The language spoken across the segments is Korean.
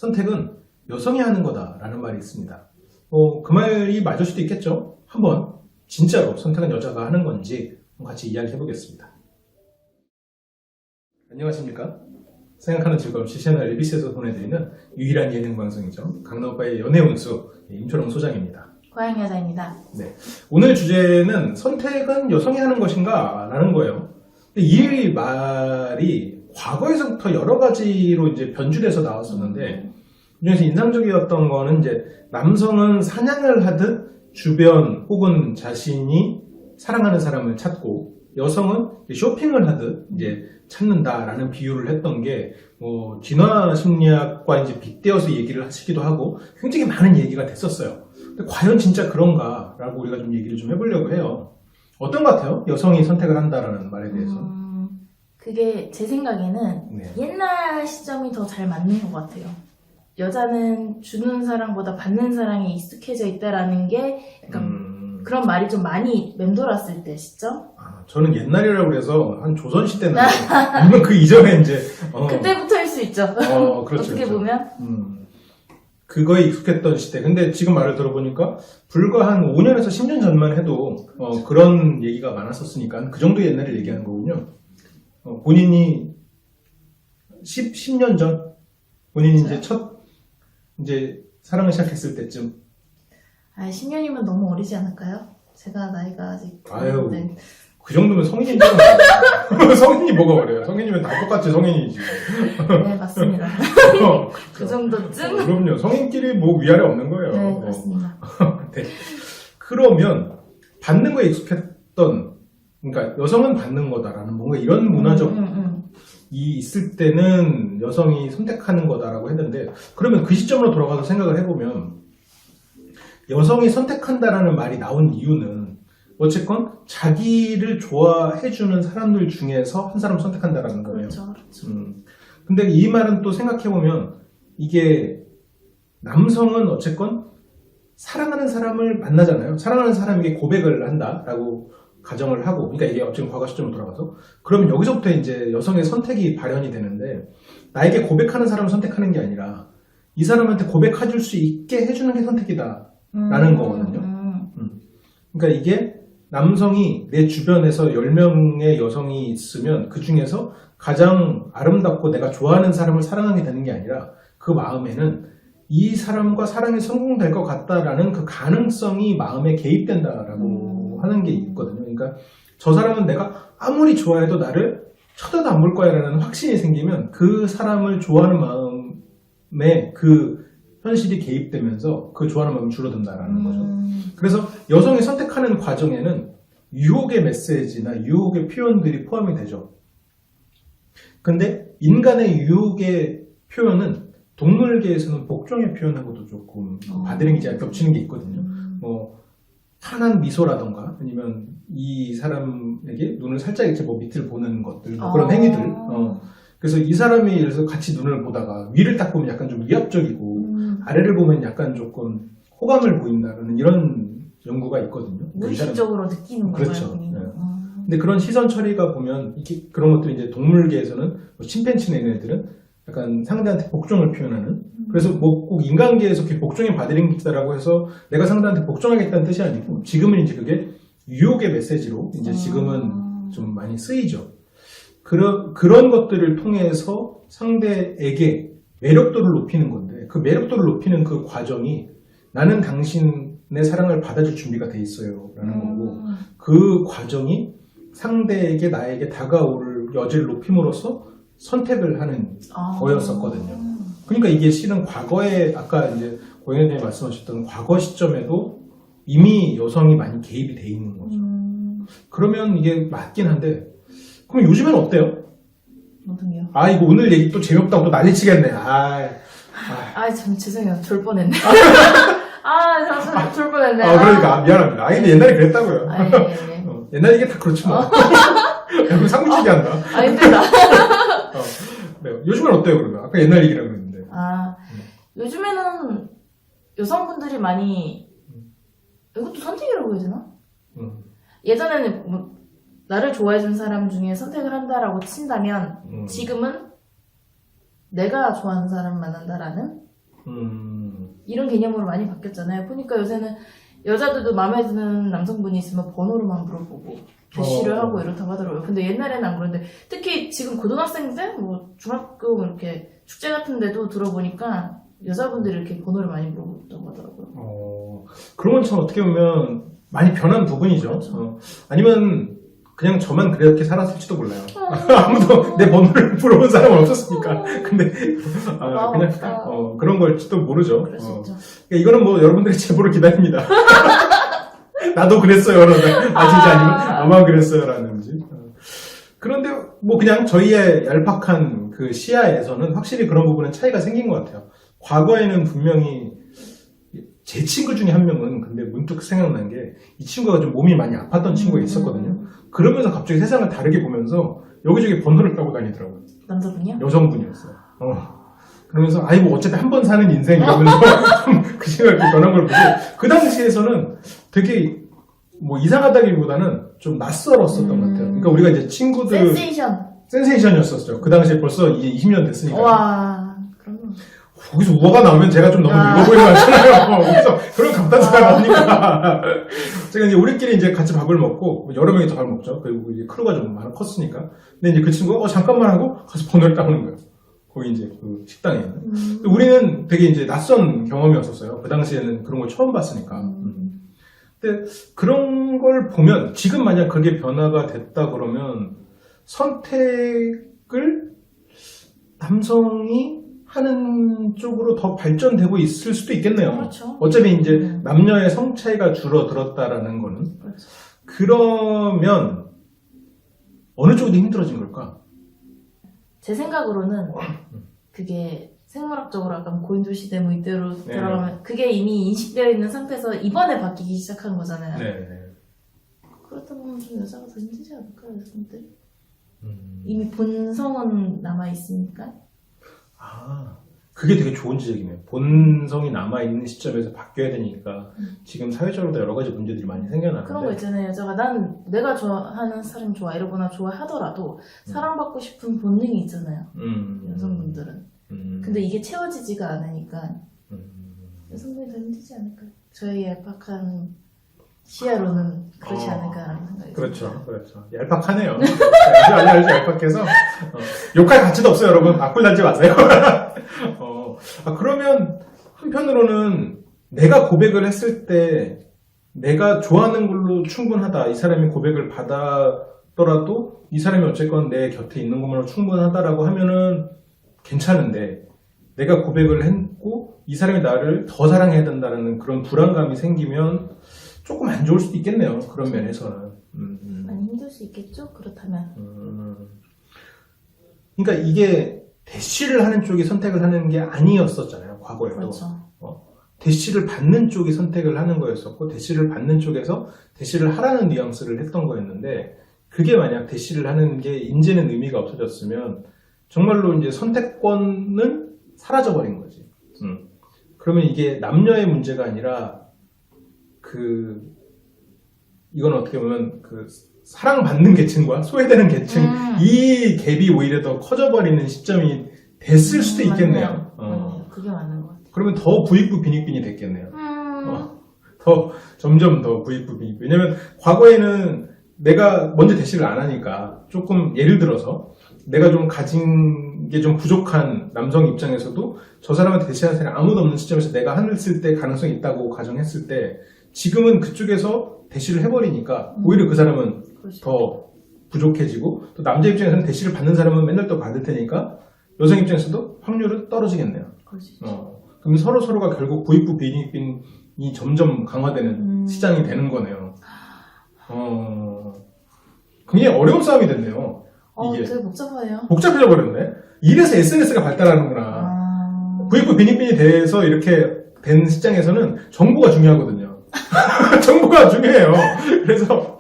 선택은 여성이 하는 거다라는 말이 있습니다. 그 말이 맞을 수도 있겠죠. 한번 진짜로 선택은 여자가 하는 건지 같이 이야기해 보겠습니다. 안녕하십니까? 생각하는 즐거움 채널 LBC에서 보내드리는 유일한 예능 방송이죠. 강남오빠의 연애운수 임초롱 소장입니다. 고양여자입니다. 네, 오늘 주제는 선택은 여성이 하는 것인가? 라는 거예요. 이 말이 과거에서부터 여러 가지로 이제 변주돼서 나왔었는데, 그중에서 인상적이었던 거는 이제 남성은 사냥을 하듯 주변 혹은 자신이 사랑하는 사람을 찾고, 여성은 쇼핑을 하듯 이제 찾는다라는 비유를 했던 게, 진화 심리학과 이제 빗대어서 얘기를 하시기도 하고, 굉장히 많은 얘기가 됐었어요. 근데 과연 진짜 그런가라고 우리가 좀 얘기를 좀 해보려고 해요. 어떤 것 같아요? 여성이 선택을 한다라는 말에 대해서. 그게 제 생각에는 네. 옛날 시점이 더 잘 맞는 것 같아요. 여자는 주는 사랑보다 받는 사랑에 익숙해져 있다라는 게 약간 그런 말이 좀 많이 맴돌았을 때 시점? 저는 옛날이라고 그래서 한 조선시대나 물론 그 이전에 이제 그때부터일 수 있죠. 그렇죠, 어떻게 그렇죠. 보면. 그거에 익숙했던 시대. 근데 지금 말을 들어보니까 불과 한 5년에서 10년 전만 해도 그런 얘기가 많았었으니까 그 정도 옛날을 얘기하는 거군요. 본인이 10년 전 본인이 이제 이제 사랑을 시작했을 때쯤. 10년이면 너무 어리지 않을까요? 제가 나이가 아직. 아유, 네. 그 정도면 성인이잖아요. 성인이 뭐가 어려요? 성인이면 다 똑같이 성인이지. 네, 맞습니다. 그 정도쯤? 그럼요. 성인끼리 뭐 위아래 없는 거예요. 네, 맞습니다. 네. 그러면 받는 거에 익숙했던, 그러니까 여성은 받는 거다라는 뭔가 이런 문화적 이 있을 때는 여성이 선택하는 거다라고 했는데, 그러면 그 시점으로 돌아가서 생각을 해보면 여성이 선택한다라는 말이 나온 이유는 어쨌건 자기를 좋아해주는 사람들 중에서 한 사람 선택한다라는 거예요. 그렇죠, 그렇죠. 근데 이 말은 또 생각해보면 이게 남성은 어쨌건 사랑하는 사람을 만나잖아요. 사랑하는 사람에게 고백을 한다라고 가정을 하고, 그러니까 이게 어쨌든 과거 시점으로 돌아가서, 그러면 여기서부터 이제 여성의 선택이 발현이 되는데, 나에게 고백하는 사람을 선택하는 게 아니라 이 사람한테 고백해줄 수 있게 해주는 게 선택이다라는 거거든요. 그러니까 이게 남성이 내 주변에서 10명의 여성이 있으면 그 중에서 가장 아름답고 내가 좋아하는 사람을 사랑하게 되는 게 아니라 그 마음에는 이 사람과 사랑이 성공될 것 같다라는 그 가능성이 마음에 개입된다라고 하는 게 있거든요. 그러니까 저 사람은 내가 아무리 좋아해도 나를 쳐다도 안 볼 거야라는 확신이 생기면 그 사람을 좋아하는 마음에 그 현실이 개입되면서 그 좋아하는 마음이 줄어든다라는 거죠. 그래서 여성이 선택하는 과정에는 유혹의 메시지나 유혹의 표현들이 포함이 되죠. 근데 인간의 유혹의 표현은 동물계에서는 복종의 표현하고도 조금 바디랭귀지가 겹치는 게 있거든요. 환한 미소라던가 아니면 이 사람에게 눈을 살짝 이렇게 밑을 보는 것들, 그런 행위들. 그래서 이 사람이 예를 들어서 같이 눈을 보다가 위를 딱 보면 약간 좀 위압적이고 아래를 보면 약간 조금 호감을 보인다는 이런 연구가 있거든요. 무의식적으로 느끼는 거예요. 그렇죠. 네. 근데 그런 시선 처리가 보면 그런 것들이 이제 동물계에서는 침팬지나 이런 애들은 약간 상대한테 복종을 표현하는. 그래서 뭐 꼭 인간계에서 그렇게 복종의 바디랭귀지다라고 해서 내가 상대한테 복종하겠다는 뜻이 아니고 지금은 이제 그게 유혹의 메시지로 이제 지금은 좀 많이 쓰이죠. 그런 것들을 통해서 상대에게 매력도를 높이는 건데 그 매력도를 높이는 그 과정이 나는 당신의 사랑을 받아줄 준비가 돼 있어요 라는 거고, 그 과정이 상대에게 나에게 다가올 여지를 높임으로써 선택을 하는 거였었거든요. 그러니까 이게 실은 과거에 아까 이제 고영현님이 말씀하셨던 과거 시점에도 이미 여성이 많이 개입이 돼 있는 거죠. 그러면 이게 맞긴 한데, 그럼 요즘엔 어때요? 어떤게요? 이거 오늘 얘기 또 재미없다고 또 난리치겠네. 참 죄송해요. 졸 뻔했네. 졸 뻔했네. 그러니까 미안합니다. 근데 옛날에 그랬다고요. 예. 옛날 얘기 다 그렇지 뭐. 그럼 상무치기 한다. 힘들다. 네. 요즘은 어때요 그러면? 아까 옛날 얘기라고 그랬는데. 요즘에는 여성분들이 많이, 이것도 선택이라고 해야 되나? 예전에는 나를 좋아해준 사람 중에 선택을 한다라고 친다면 지금은 내가 좋아하는 사람 만난다라는 이런 개념으로 많이 바뀌었잖아요. 보니까 요새는 여자들도 마음에 드는 남성분이 있으면 번호로만 물어보고 대시를 하고 이렇다고 하더라고요. 근데 옛날에는 안 그런데 특히 지금 고등학생들, 뭐 중학교 뭐 이렇게 축제 같은 데도 들어보니까 여자분들이 이렇게 번호를 많이 물어본다고 하더라고요. 그런 건 참 어떻게 보면 많이 변한 부분이죠. 그렇죠. 아니면 그냥 저만 그렇게 살았을지도 몰라요. 아무도 내 번호를 물어본 사람은 없었으니까. 근데 그냥 그런 걸지도 모르죠. 그럴 수 있죠. 그러니까 이거는 뭐 여러분들의 제보를 기다립니다. 나도 그랬어요. 진짜 아니면 아마 그랬어요. 라는지. 그런데 뭐 그냥 저희의 얄팍한 그 시야에서는 확실히 그런 부분은 차이가 생긴 것 같아요. 과거에는 분명히 제 친구 중에 한 명은 근데 문득 생각난 게 이 친구가 좀 몸이 많이 아팠던 친구가 있었거든요. 그러면서 갑자기 세상을 다르게 보면서 여기저기 번호를 따고 다니더라고요. 남자분이요? 여성분이었어요. 그러면서 아이고 어쨌든 한 번 사는 인생 이러면서 그 생각이 변한 걸 보고 그 당시에서는 되게 뭐 이상하다기보다는 좀 낯설었었던 것 같아요. 그러니까 우리가 이제 친구들 센세이션이었었죠. 그 당시에 벌써 이제 20년 됐으니까. 와, 그러면 거기서 우화가 나오면 제가 좀 너무 늙어 보이는 거 같잖아요. 거기서 그런 감탄사가 나오니까. 제가 이제 우리끼리 이제 같이 밥을 먹고, 여러 명이 더 밥을 먹죠. 그리고 이제 크루가 좀 많이 컸으니까. 근데 이제 그 친구가, 잠깐만 하고 가서 번호를 따오는 거예요. 거기 이제 그 식당에 있는. 근데 우리는 되게 이제 낯선 경험이었었어요. 그 당시에는 그런 걸 처음 봤으니까. 근데 그런 걸 보면, 지금 만약 그게 변화가 됐다 그러면, 선택을 남성이 하는 쪽으로 더 발전되고 있을 수도 있겠네요. 그렇죠. 어차피 이제 남녀의 성 차이가 줄어들었다라는 거는. 그렇죠. 그러면 어느 쪽이 더 힘들어진 걸까? 제 생각으로는 그게 생물학적으로 약간 고인돌 시대 뭐 이때로 들어가면 그게 이미 인식되어 있는 상태에서 이번에 바뀌기 시작한 거잖아요. 네. 그렇다 보면 좀 여자가 더 힘들지 않을까요, 여성들? 이미 본성은 남아 있으니까. 그게 되게 좋은 지적이네요. 본성이 남아있는 시점에서 바뀌어야 되니까 지금 사회적으로도 여러 가지 문제들이 많이 생겨나는데 그런 거 있잖아요. 여자가 내가 좋아하는 사람 좋아 이러거나 좋아하더라도 사랑받고 싶은 본능이 있잖아요. 여성분들은. 근데 이게 채워지지가 않으니까 여성분이 더 힘들지 않을까요? 저희 얄팍한 시야로는 그렇지 않을까라는 생각이 듭니다. 그렇죠. 얄팍하네요. 아주 얄팍해서 욕할 가치도 없어요, 여러분. 악플 달지 마세요. 그러면 한편으로는 내가 고백을 했을 때 내가 좋아하는 걸로 충분하다. 이 사람이 고백을 받았더라도 이 사람이 어쨌건 내 곁에 있는 것만으로 충분하다라고 하면은 괜찮은데 내가 고백을 했고 이 사람이 나를 더 사랑해야 된다는 그런 불안감이 생기면 조금 안 좋을 수도 있겠네요. 그런 면에서는. 많이 힘들 수 있겠죠? 그렇다면. 그러니까 이게 대시를 하는 쪽이 선택을 하는 게 아니었었잖아요. 과거에도. 그렇죠. 대시를 받는 쪽이 선택을 하는 거였었고 대시를 받는 쪽에서 대시를 하라는 뉘앙스를 했던 거였는데 그게 만약 대시를 하는 게 이제는 의미가 없어졌으면 정말로 이제 선택권은 사라져버린 거지. 그러면 이게 남녀의 문제가 아니라 이건 어떻게 보면 사랑받는 계층과 소외되는 계층 이 갭이 오히려 더 커져버리는 시점이 됐을 수도 있겠네요. 그게 맞는 것 같아요. 그러면 더 부익부 빈익빈이 됐겠네요. 더 점점 더 부익부 빈익빈. 왜냐면 과거에는 내가 먼저 대시를 안 하니까 조금 예를 들어서 내가 좀 가진 게 좀 부족한 남성 입장에서도 저 사람한테 대시하는 사람이 아무도 없는 시점에서 내가 했을 때 가능성이 있다고 가정했을 때 지금은 그쪽에서 대시를 해버리니까 오히려 그 사람은 더 부족해지고 또 남자 입장에서는 대시를 받는 사람은 맨날 또 받을 테니까 여성 입장에서도 확률은 떨어지겠네요. 그럼 서로가 결국 부익부 빈익빈이 점점 강화되는 시장이 되는 거네요. 굉장히 어려운 싸움이 됐네요. 이게 되게 복잡하네요. 복잡해져 버렸네. 이래서 SNS가 발달하는구나. 부익부 빈익빈이 돼서 이렇게 된 시장에서는 정보가 중요하거든요. 정보가 중요해요. 그래서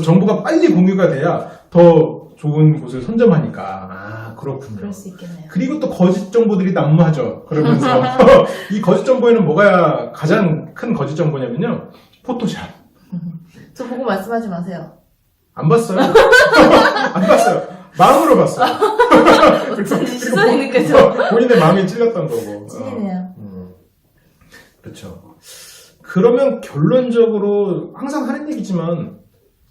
정보가 빨리 공유가 돼야 더 좋은 곳을 선점하니까. 그렇군요. 그럴 수 있겠네요. 그리고 또 거짓 정보들이 난무하죠. 그러면서 이 거짓 정보에는 뭐가 가장 큰 거짓 정보냐면요. 포토샵. 저 보고 말씀하지 마세요. 안 봤어요. 안 봤어요. 마음으로 봤어요. 어쩐지 시선이 느껴져. 본인의 마음이 찔렸던 거고. 찔리네요. 그렇죠. 그러면 결론적으로 항상 하는 얘기지만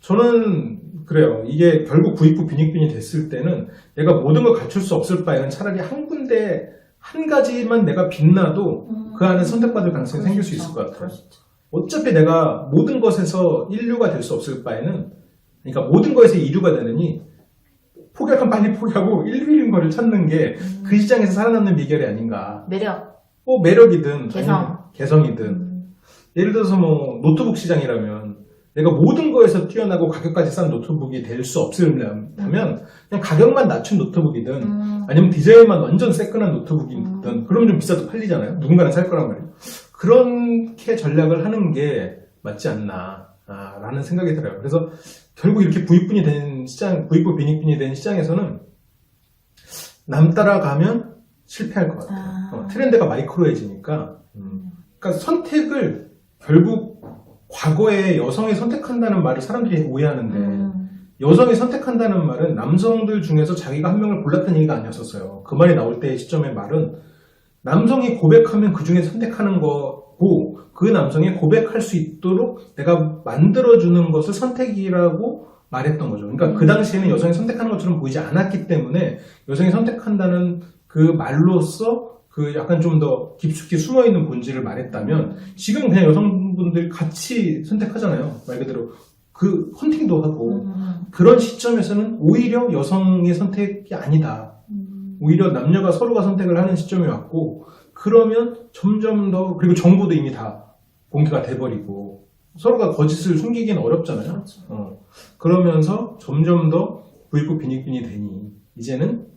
저는 그래요. 이게 결국 부익부 빈익빈이 됐을 때는 내가 모든 걸 갖출 수 없을 바에는 차라리 한 군데 한 가지만 내가 빛나도 그 안에 선택받을 가능성이 생길 수 있을 것 같아요. 그러시죠. 어차피 내가 모든 것에서 인류가 될 수 없을 바에는, 그러니까 모든 것에서 이류가 되느니 포기하면 빨리 포기하고 인류인 거를 찾는 게 그 시장에서 살아남는 비결이 아닌가. 매력, 뭐 매력이든 개성. 아니면 개성이든. 예를 들어서 뭐 노트북 시장이라면 내가 모든 거에서 뛰어나고 가격까지 싼 노트북이 될 수 없으려면 그냥 가격만 낮춘 노트북이든 아니면 디자인만 완전 새끈한 노트북이든 그러면 좀 비싸도 팔리잖아요. 누군가는 살 거란 말이에요. 그렇게 전략을 하는 게 맞지 않나 라는 생각이 들어요. 그래서 결국 이렇게 부익분이 된 시장, 부익부 빈익빈이 된 시장에서는 남 따라가면 실패할 것 같아요. 트렌드가 마이크로해지니까 그러니까 선택을 결국 과거에 여성이 선택한다는 말을 사람들이 오해하는데 여성이 선택한다는 말은 남성들 중에서 자기가 한 명을 골랐다는 얘기가 아니었었어요. 그 말이 나올 때의 시점의 말은 남성이 고백하면 그 중에 선택하는 거고 그 남성이 고백할 수 있도록 내가 만들어주는 것을 선택이라고 말했던 거죠. 그러니까 그 당시에는 여성이 선택하는 것처럼 보이지 않았기 때문에 여성이 선택한다는 그 말로써 그 약간 좀 더 깊숙이 숨어있는 본질을 말했다면 지금은 그냥 여성분들이 같이 선택하잖아요. 말 그대로 그 헌팅도 하고 그런 시점에서는 오히려 여성의 선택이 아니다. 오히려 남녀가 서로가 선택을 하는 시점이 왔고 그러면 점점 더 그리고 정보도 이미 다 공개가 돼버리고 서로가 거짓을 숨기기는 어렵잖아요. 그렇죠. 그러면서 점점 더 부익부 빈익빈이 되니 이제는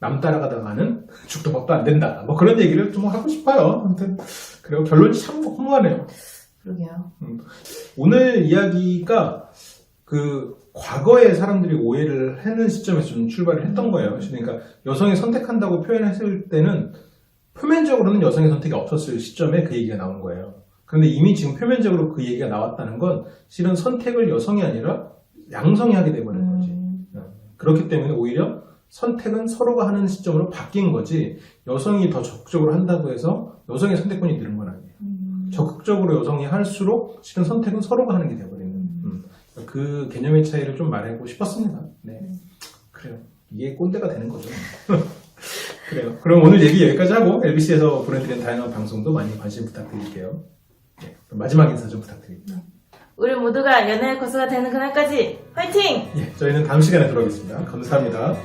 남 따라가다가는 죽도 밥도 안 된다. 뭐 그런 얘기를 좀 하고 싶어요. 아무튼 그리고 결론이 참 허무하네요. 그러게요. 오늘 이야기가 그 과거에 사람들이 오해를 하는 시점에서 좀 출발을 했던 거예요. 그러니까 여성이 선택한다고 표현했을 때는 표면적으로는 여성의 선택이 없었을 시점에 그 얘기가 나온 거예요. 그런데 이미 지금 표면적으로 그 얘기가 나왔다는 건 실은 선택을 여성이 아니라 양성이 하게 돼버린 거지. 그렇기 때문에 오히려 선택은 서로가 하는 시점으로 바뀐 거지 여성이 더 적극적으로 한다고 해서 여성의 선택권이 늘은 건 아니에요. 적극적으로 여성이 할수록 실은 선택은 서로가 하는 게 돼버리는 그 개념의 차이를 좀 말하고 싶었습니다. 네, 그래요. 이게 꼰대가 되는 거죠. 그래요. 그럼 오늘 얘기 여기까지 하고 LBC에서 보내드리는 다양한 방송도 많이 관심 부탁드릴게요. 네, 그럼 마지막 인사 좀 부탁드립니다. 우리 모두가 연애의 고수가 되는 그날까지 화이팅! 예, 저희는 다음 시간에 돌아오겠습니다. 감사합니다.